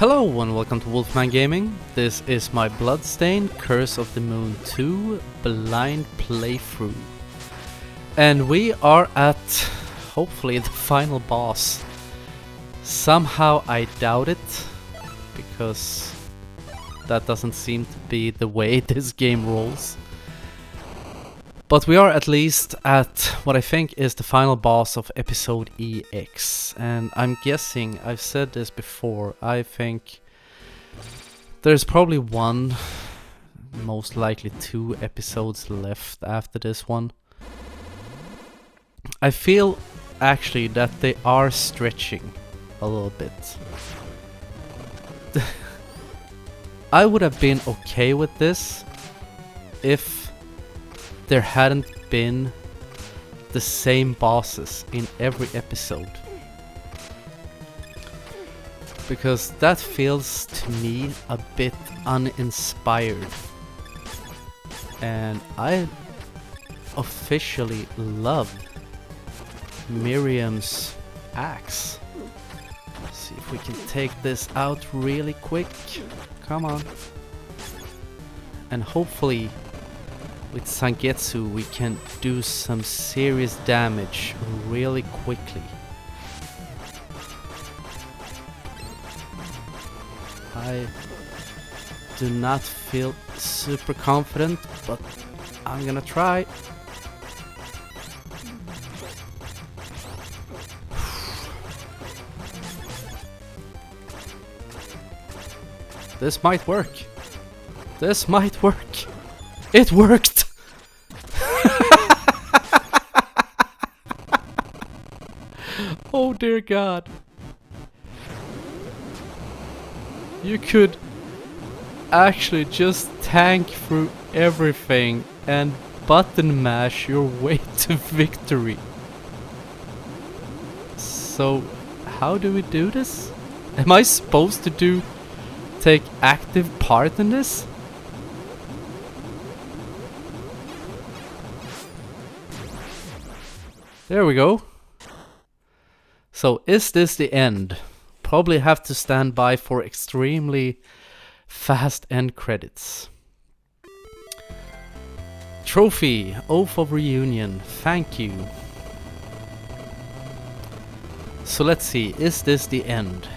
Hello and welcome to Wolfman Gaming. This is my Bloodstained Curse of the Moon 2 blind playthrough. And we are at, hopefully, the final boss. Somehow I doubt it, because that doesn't seem to be the way this game rolls. But we are at least at what I think is the final boss of episode EX. And I'm guessing, I've said this before, I think there's probably one, most likely 2 episodes left after this one. I feel actually that they are stretching a little bit. I would have been okay with this if there hadn't been the same bosses in every episode. Because that feels to me a bit uninspired. And I officially love Miriam's axe. Let's see if we can take this out really quick. Come on. And hopefully with Sangetsu we can do some serious damage really quickly. I do not feel super confident, but I'm gonna try. This might work. This might work. It worked! Oh dear God. You could actually just tank through everything and button mash your way to victory. So, how do we do this? Am I supposed to take active part in this? There we go. So, is this the end? Probably have to stand by for extremely fast end credits. Trophy, Oath of Reunion, thank you. So let's see, is this the end?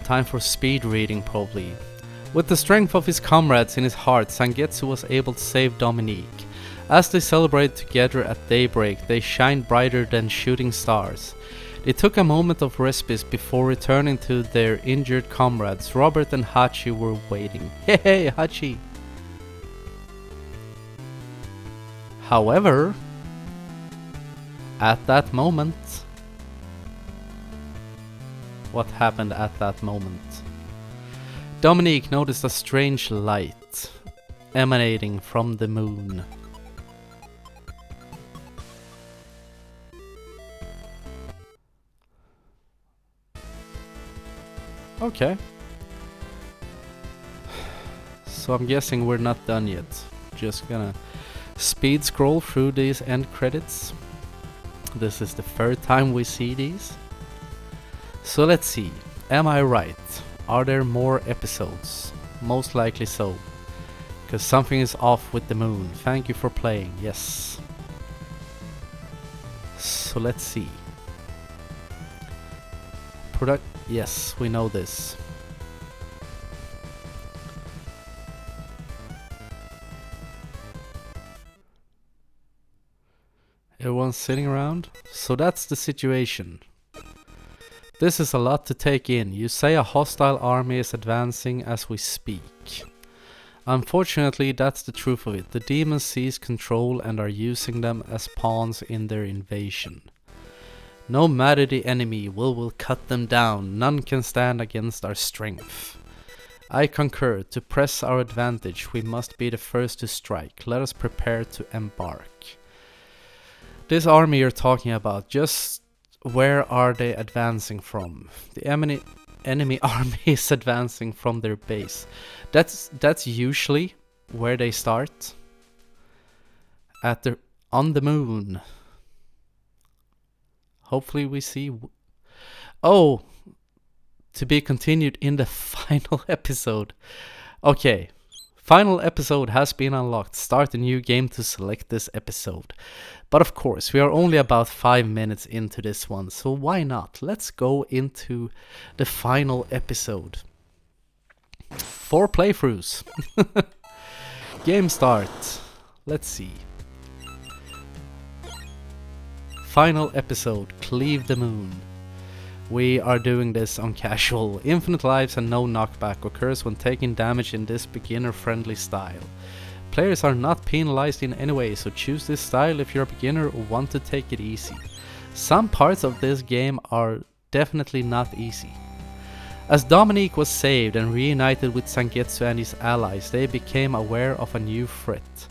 Time for speed reading probably. With the strength of his comrades in his heart, Sangetsu was able to save Dominique. As they celebrate together at daybreak, they shine brighter than shooting stars. They took a moment of respite before returning to their injured comrades. Robert and Hachi were waiting. Hey, Hachi! However, at that moment... What happened at that moment? Dominique noticed a strange light emanating from the moon. Okay. So I'm guessing we're not done yet. Just gonna speed scroll through these end credits. This is the third time we see these. So let's see. Am I right? Are there more episodes? Most likely so. Because something is off with the moon. Thank you for playing. Yes. So let's see. Yes, we know this. Everyone's sitting around? So that's the situation. This is a lot to take in. You say a hostile army is advancing as we speak. Unfortunately, that's the truth of it. The demons seize control and are using them as pawns in their invasion. No matter the enemy, we will cut them down. None can stand against our strength. I concur. To press our advantage, we must be the first to strike. Let us prepare to embark. This army you're talking about, just where are they advancing from? The enemy army is advancing from their base. That's usually where they start. On the moon. Hopefully we see... Oh! to be continued in the final episode. Okay, final episode has been unlocked. Start a new game to select this episode. But of course, we are only about 5 minutes into this one, so why not? Let's go into the final episode. 4 playthroughs. Game start. Let's see. Final episode, Cleave the Moon. We are doing this on casual. Infinite lives and no knockback occurs when taking damage in this beginner-friendly style. Players are not penalized in any way, so choose this style if you're a beginner or want to take it easy. Some parts of this game are definitely not easy. As Dominique was saved and reunited with Sangetsu and his allies, they became aware of a new threat.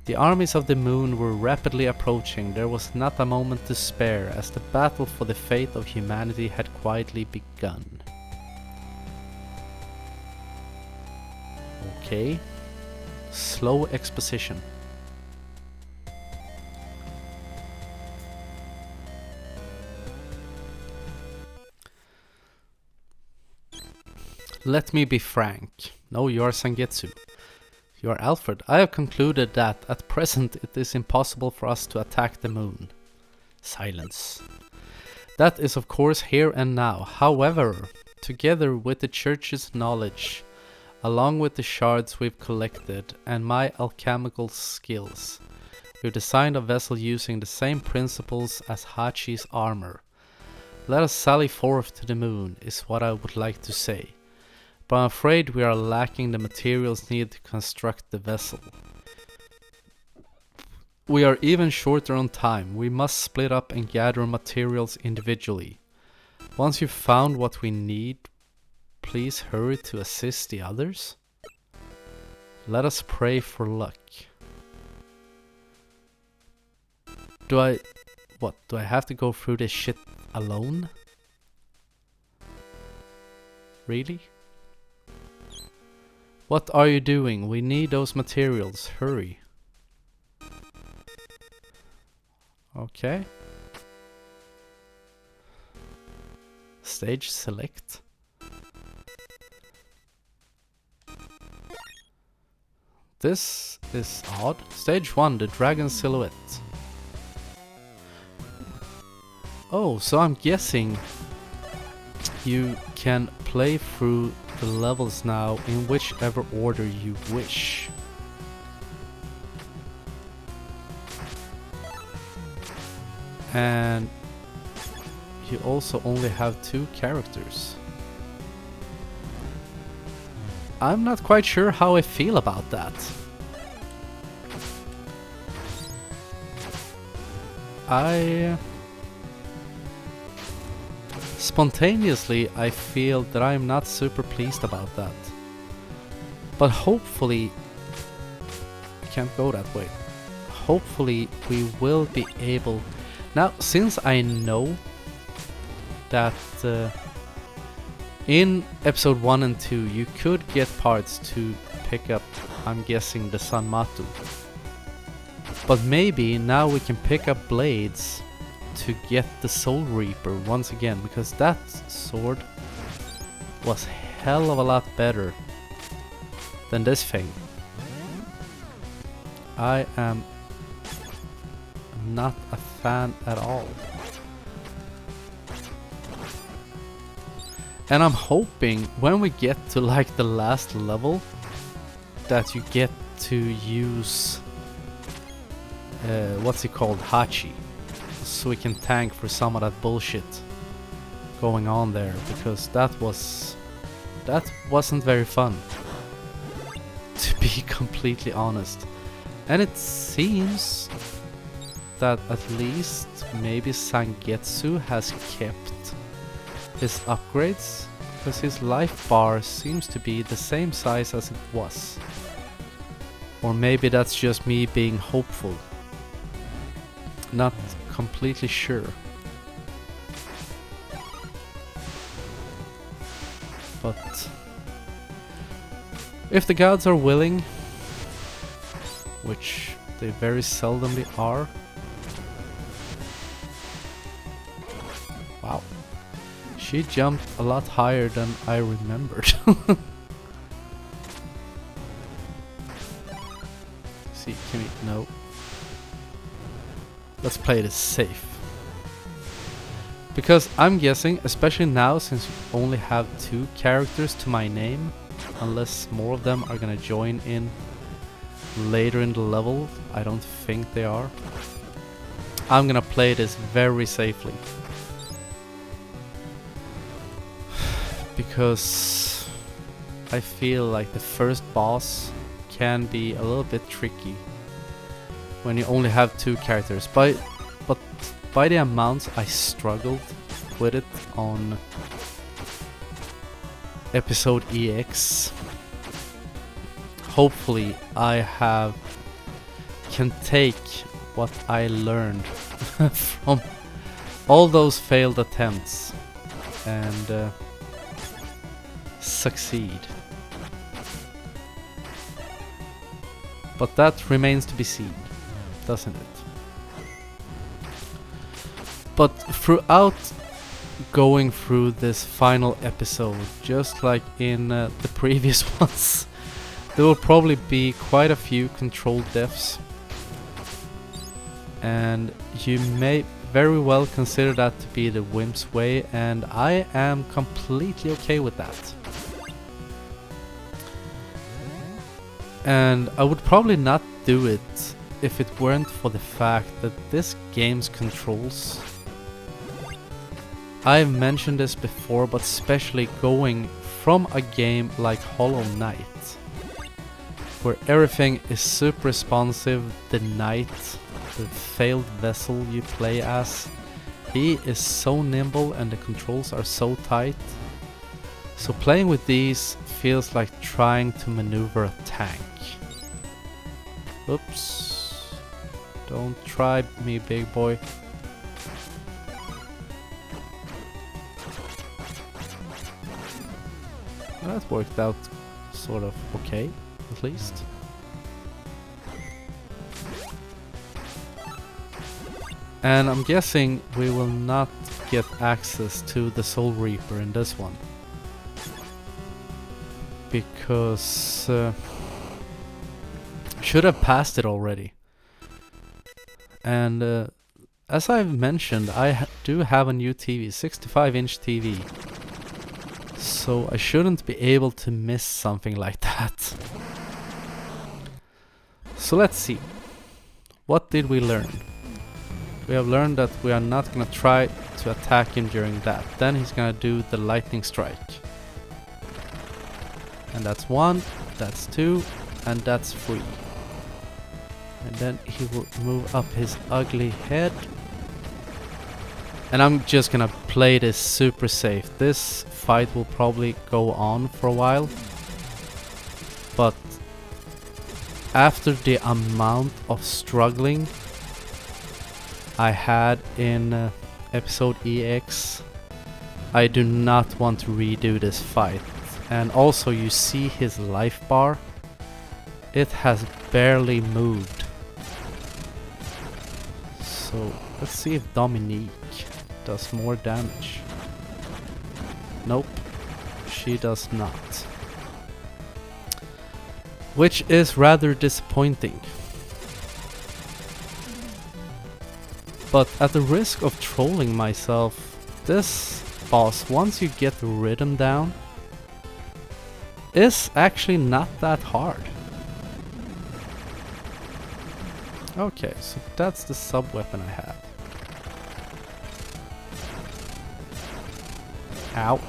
The armies of the moon were rapidly approaching. There was not a moment to spare, as the battle for the fate of humanity had quietly begun. Okay. Slow exposition. Let me be frank. No, you are Sangetsu. You are Alfred. I have concluded that at present it is impossible for us to attack the moon. Silence. That is of course here and now. However, together with the church's knowledge, along with the shards we've collected and my alchemical skills, we've designed a vessel using the same principles as Hachi's armor. Let us sally forth to the moon is what I would like to say. But I'm afraid we are lacking the materials needed to construct the vessel. We are even shorter on time. We must split up and gather materials individually. Once you've found what we need, please hurry to assist the others. Let us pray for luck. Do I have to go through this shit alone? Really? What are you doing? We need those materials. Hurry. Okay. Stage select. This is odd. Stage 1, the dragon silhouette. Oh, so I'm guessing you can play through the levels now in whichever order you wish. And you also only have 2 characters. I'm not quite sure how I feel about that. Spontaneously, I feel that I'm not super pleased about that. But hopefully, I can't go that way. Hopefully, we will be able... Now, since I know that in episode 1 and 2, you could get parts to pick up, I'm guessing, the Sanmatu. But maybe now we can pick up blades to get the Soul Reaper once again, because that sword was hell of a lot better than this thing. I am not a fan at all. And I'm hoping when we get to like the last level that you get to use what's it called, Hachi, so we can tank for some of that bullshit going on there, because that wasn't very fun, to be completely honest. And it seems that at least maybe Sangetsu has kept his upgrades, because his life bar seems to be the same size as it was. Or maybe that's just me being hopeful. Not completely sure. But if the gods are willing, which they very seldomly are. Wow. She jumped a lot higher than I remembered. See, can we? No. Let's play this safe. Because I'm guessing, especially now since you only have 2 characters to my name, unless more of them are gonna join in later in the level, I don't think they are. I'm gonna play this very safely. Because I feel like the first boss can be a little bit tricky when you only have 2 characters. But by the amount I struggled with it on episode EX, hopefully I can take what I learned from all those failed attempts and succeed. But that remains to be seen, doesn't it? But throughout going through this final episode, just like in the previous ones, there will probably be quite a few controlled deaths. And you may very well consider that to be the wimp's way, and I am completely okay with that. And I would probably not do it if it weren't for the fact that this game's controls, I've mentioned this before, but especially going from a game like Hollow Knight, where everything is super responsive, the knight, the failed vessel you play as, he is so nimble and the controls are so tight. So playing with these feels like trying to maneuver a tank. Oops. Don't try me, big boy. Well, that worked out sort of okay, at least. And I'm guessing we will not get access to the Soul Reaper in this one. Because should have passed it already. And as I've mentioned, I do have a new TV, 65-inch TV. So I shouldn't be able to miss something like that. So let's see. What did we learn? We have learned that we are not gonna try to attack him during that. Then he's gonna do the lightning strike. And that's 1, that's 2, and that's 3. And then he will move up his ugly head. And I'm just gonna play this super safe. This fight will probably go on for a while. But after the amount of struggling I had in episode EX, I do not want to redo this fight. And also you see his life bar. It has barely moved. So let's see if Dominique does more damage. Nope, she does not. Which is rather disappointing. But at the risk of trolling myself, this boss, once you get the rhythm down, is actually not that hard. Okay, so that's the sub-weapon I have. Ow.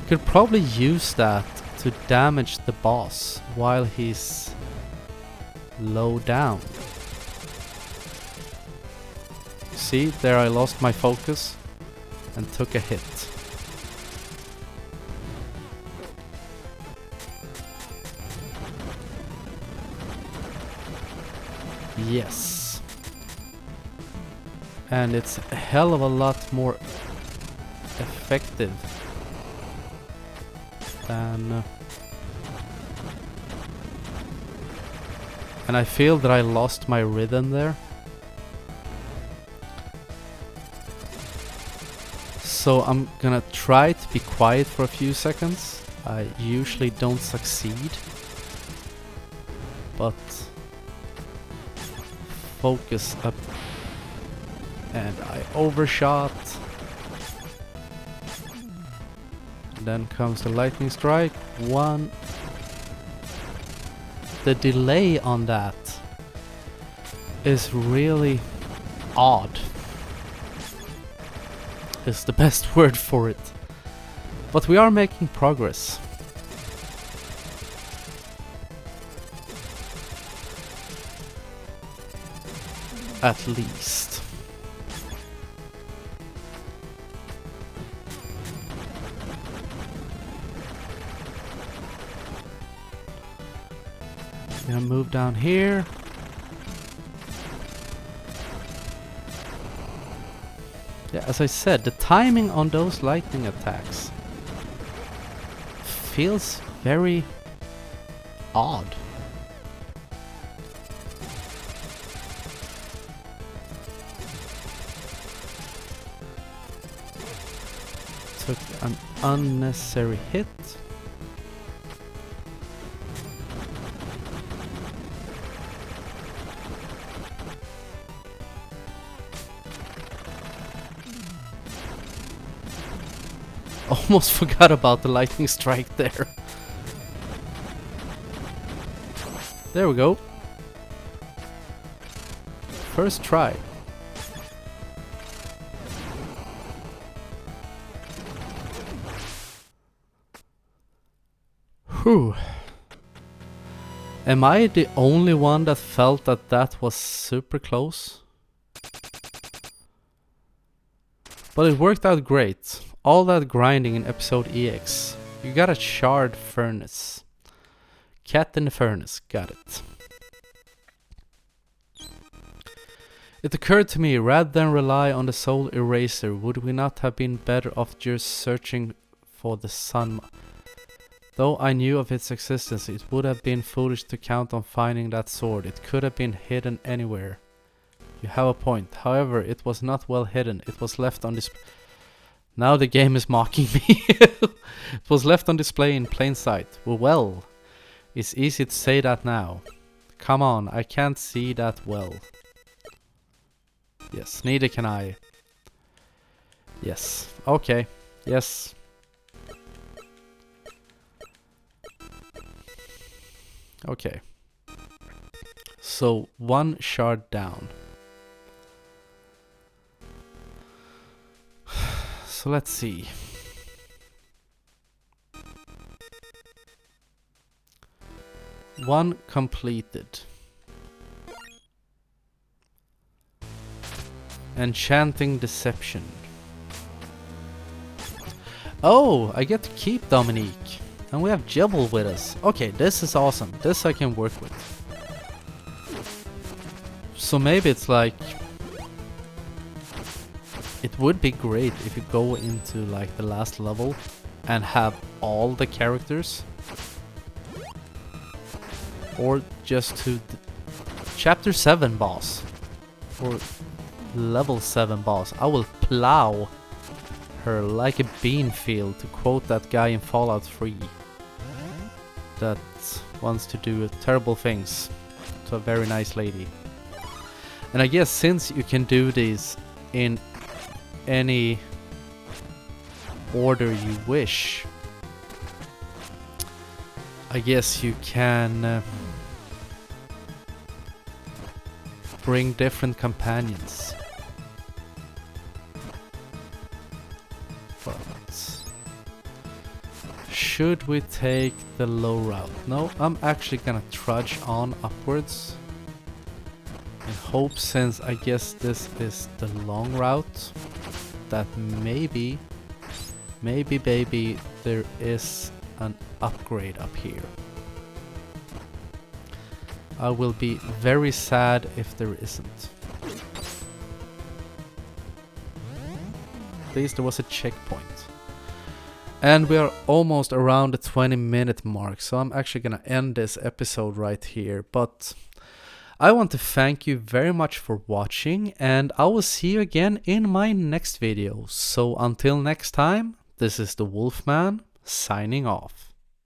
Could probably use that to damage the boss while he's low down. See, there I lost my focus and took a hit. Yes. And it's a hell of a lot more effective than... and I feel that I lost my rhythm there. So I'm gonna try to be quiet for a few seconds. I usually don't succeed, but focus up, and I overshot. Then comes the lightning strike. One. The delay on that is really odd. Is the best word for it. But we are making progress. At least. Gonna move down here. Yeah, as I said, the timing on those lightning attacks feels very odd. Took an unnecessary hit. Almost forgot about the lightning strike there. There we go. First try. Whew. Am I the only one that felt that that was super close? But it worked out great. All that grinding in episode EX. You got a shard furnace. Cat in the furnace, got it. It occurred to me, rather than rely on the soul eraser, would we not have been better off just searching for the sun? Though I knew of its existence, it would have been foolish to count on finding that sword. It could have been hidden anywhere. You have a point. However, it was not well hidden. It was left on display. Now the game is mocking me. It was left on display in plain sight. Well, it's easy to say that now. Come on, I can't see that well. Yes, neither can I. Yes, okay, yes. Okay. So, one shard down. So let's see. One completed. Enchanting Deception. Oh, I get to keep Dominique. And we have Jebel with us. Okay, this is awesome. This I can work with. So maybe it's like... It would be great if you go into like the last level and have all the characters. Or just to chapter 7 boss. Or level 7 boss. I will plow her like a bean field, to quote that guy in Fallout 3. That wants to do terrible things to a very nice lady. And I guess since you can do these in any order you wish, I guess you can bring different companions. But should we take the low route? No, I'm actually gonna trudge on upwards in hope, since I guess this is the long route, that maybe baby there is an upgrade up here. I will be very sad if there isn't. At least there was a checkpoint. And we are almost around the 20-minute mark, so I'm actually gonna end this episode right here. But I want to thank you very much for watching, and I will see you again in my next video. So until next time, this is the Wolfman signing off.